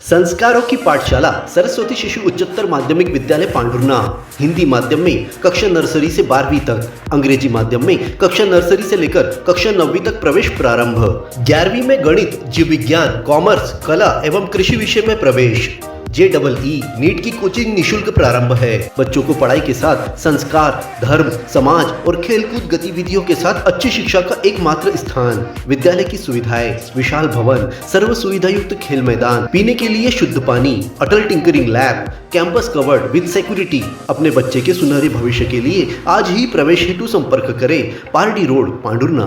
संस्कारों की पाठशाला सरस्वती शिशु उच्चतर माध्यमिक विद्यालय पांडुर्ना। हिंदी माध्यम में कक्षा नर्सरी से 12वीं तक, अंग्रेजी माध्यम में कक्षा नर्सरी से लेकर कक्षा 9वीं तक प्रवेश प्रारंभ। 11वीं में गणित, जीव विज्ञान, कॉमर्स, कला एवं कृषि विषय में प्रवेश। JEE नीट की कोचिंग निशुल्क प्रारंभ है। बच्चों को पढ़ाई के साथ संस्कार, धर्म, समाज और खेलकूद गतिविधियों के साथ अच्छी शिक्षा का एकमात्र स्थान। विद्यालय की सुविधाएं: विशाल भवन, सर्व सुविधा युक्त खेल मैदान, पीने के लिए शुद्ध पानी, Atal tinkering lab, campus covered with security. अपने बच्चे के सुनहरे भविष्य के लिए आज ही प्रवेश हेतु संपर्क करें। पारडी रोड, पांडुर्ना।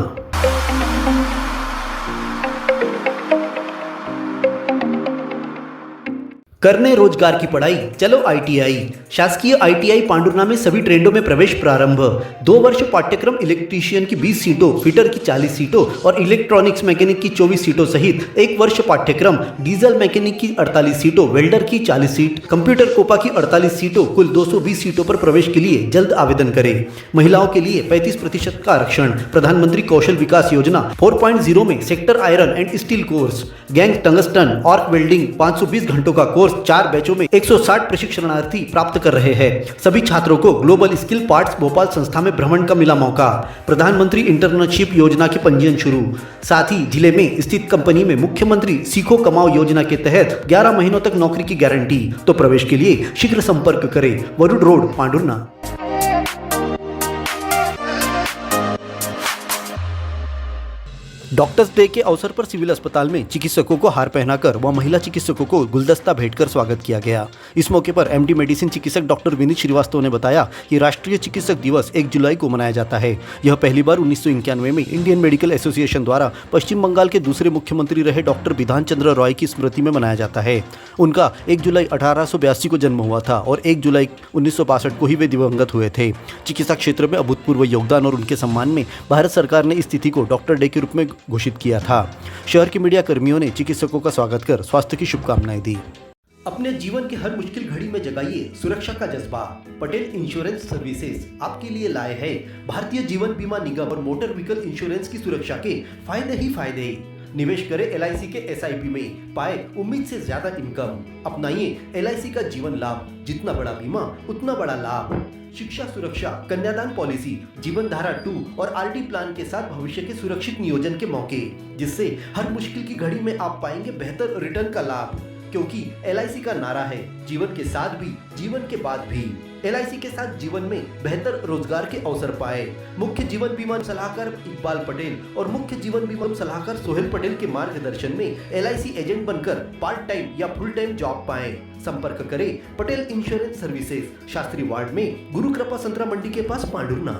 करने रोजगार की पढ़ाई, चलो ITI। शासकीय ITI पांडुर्ना में सभी ट्रेंडों में प्रवेश प्रारंभ। 2 वर्ष पाठ्यक्रम इलेक्ट्रीशियन की 20 सीटों, फिटर की 40 सीटों और इलेक्ट्रॉनिक्स मैकेनिक की 24 सीटों सहित 1 वर्ष पाठ्यक्रम डीजल मैकेनिक की 48 सीटों, वेल्डर की 40 सीट, कंप्यूटर कोपा की 48 सीटों, कुल 220 सीटों पर प्रवेश के लिए जल्द आवेदन करें। महिलाओं के लिए 35% का आरक्षण। प्रधानमंत्री कौशल विकास योजना 4.0 में sector iron and steel course, gang tungsten, arc welding 520 घंटों का कोर्स 4 बैचों में 160 प्रशिक्षणार्थी प्राप्त कर रहे हैं। सभी छात्रों को ग्लोबल स्किल पार्ट्स भोपाल संस्था में भ्रमण का मिला मौका। प्रधानमंत्री इंटर्नशिप योजना के पंजीयन शुरू। साथ ही जिले में स्थित कंपनी में मुख्यमंत्री सीखो कमाओ योजना के तहत 11 महीनों तक नौकरी की गारंटी। तो प्रवेश के लिए शीघ्र संपर्क करें। Warud road, Pandhurna. Doctors day के अवसर पर सिविल अस्पताल में चिकित्सकों को हार पहनाकर व महिला चिकित्सकों को गुलदस्ता भेंटकर स्वागत किया गया। इस मौके पर MD मेडिसिन चिकित्सक डॉक्टर विनीत श्रीवास्तव ने बताया कि राष्ट्रीय चिकित्सक दिवस 1 जुलाई को मनाया जाता है। यह पहली बार 1991 में इंडियन मेडिकल एसोसिएशन द्वारा पश्चिम बंगाल के दूसरे मुख्यमंत्री रहे डॉक्टर बिधान चंद्र रॉय की स्मृति में मनाया जाता है। उनका 1 जुलाई 1882 को जन्म हुआ था और 1 जुलाई 1962 को ही वे दिवंगत हुए थे। चिकित्सा क्षेत्र में अभूतपूर्व योगदान और उनके सम्मान में भारत सरकार ने इस तिथि को डॉक्टर डे के रूप में घोषित किया था। शहर के मीडिया कर्मियों ने चिकित्सकों का स्वागत कर स्वास्थ्य की शुभकामनाएं दी। अपने जीवन की हर मुश्किल घड़ी में जगाइए सुरक्षा का जज्बा। पटेल इंश्योरेंस सर्विसेज आपके लिए लाए हैं भारतीय जीवन बीमा निगम और मोटर व्हीकल इंश्योरेंस की सुरक्षा के फायदे ही फायदे। निवेश करें LIC के SIP में, पाए उम्मीद से ज्यादा इनकम। अपनाइए LIC का जीवन लाभ, जितना बड़ा बीमा उतना बड़ा लाभ। शिक्षा सुरक्षा, कन्यादान पॉलिसी, जीवन धारा 2 और RD प्लान के साथ भविष्य के सुरक्षित नियोजन के मौके, जिससे हर मुश्किल की घड़ी में आप पाएंगे बेहतर रिटर्न का लाभ। क्योंकि LIC का नारा है जीवन के साथ भी, जीवन के बाद भी। LIC के साथ जीवन में बेहतर रोजगार के अवसर पाए। मुख्य जीवन बीमा सलाहकार इकबाल पटेल और मुख्य जीवन बीमा सलाहकार सोहेल पटेल के मार्गदर्शन में LIC एजेंट बनकर पार्ट टाइम या फुल टाइम जॉब पाएं। संपर्क करें Patel insurance services, Shastri ward में, गुरु कृपा संतरा मंडी के पास, पांडुर्ना।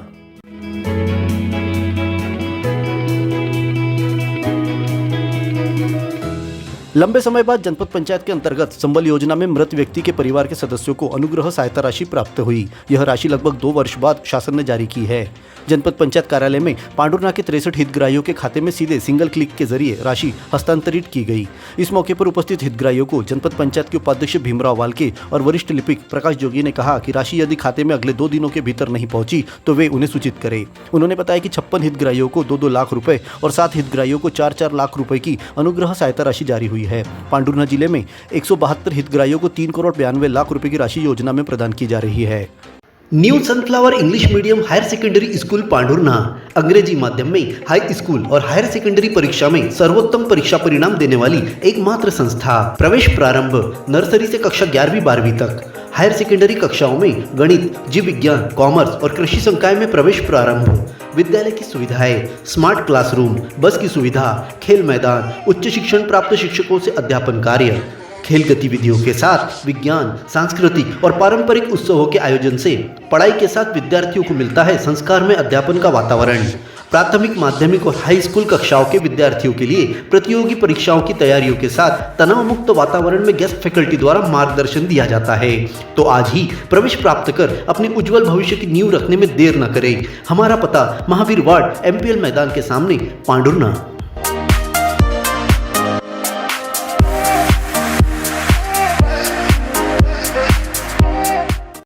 लंबे समय बाद जनपद पंचायत के अंतर्गत संबल योजना में मृत व्यक्ति के परिवार के सदस्यों को अनुग्रह सहायता राशि प्राप्त हुई। यह राशि लगभग 2 वर्ष बाद शासन ने जारी की है। जनपद पंचायत कार्यालय में पांडुर्ना के 63 हितग्राहियों के खाते में सीधे सिंगल क्लिक के जरिए राशि हस्तांतरित की गई। इस मौके पर उपस्थित हितग्राहियों को जनपद पंचायत के उपाध्यक्ष भीमराव वाल्के और वरिष्ठ लिपिक प्रकाश जोगी ने कहा कि राशि यदि खाते में अगले 2 दिनों के भीतर नहीं पहुंची तो वे उन्हें सूचित करें। उन्होंने बताया कि 56 हितग्राहियों को 2-2 लाख रुपए और 7 हितग्राहियों को 4-4 लाख रुपए की अनुग्रह सहायता राशि जारी हुई है। पांडुर्ना जिले में 172 हितग्राहियों को 3 करोड़ 92 लाख रुपए की राशि योजना में प्रदान की जा रही है। New sunflower English medium higher secondary school Pandhurna अंग्रेजी माध्यम में हाई स्कूल और हायर सेकेंडरी परीक्षा में सर्वोत्तम परीक्षा परिणाम देने वाली एकमात्र संस्था। प्रवेश प्रारंभ नर्सरी से कक्षा 11वीं 12वीं तक। हायर सेकेंडरी कक्षाओं में गणित, जीव विज्ञान, कॉमर्स और कृषि संकाय में प्रवेश प्रारंभ। विद्यालय की सुविधाएं: स्मार्ट क्लासरूम, बस की सुविधा, खेल मैदान, उच्च शिक्षण प्राप्त शिक्षकों से अध्यापन कार्य। खेल गतिविधियों के साथ विज्ञान, सांस्कृतिक और पारंपरिक उत्सवों के आयोजन से पढ़ाई के साथ विद्यार्थियों को मिलता है संस्कार में अध्यापन का वातावरण। प्राथमिक, माध्यमिक और हाई स्कूल कक्षाओं के विद्यार्थियों के लिए प्रतियोगी परीक्षाओं की तैयारियों के साथ तनाव मुक्त वातावरण में गेस्ट फैकल्टी द्वारा मार्गदर्शन दिया जाता है। तो आज ही प्रवेश प्राप्त कर अपने उज्जवल भविष्य की नींव रखने में देर न करें। हमारा पता महावीर वार्ड MPL मैदान के सामने, पांडुर्ना।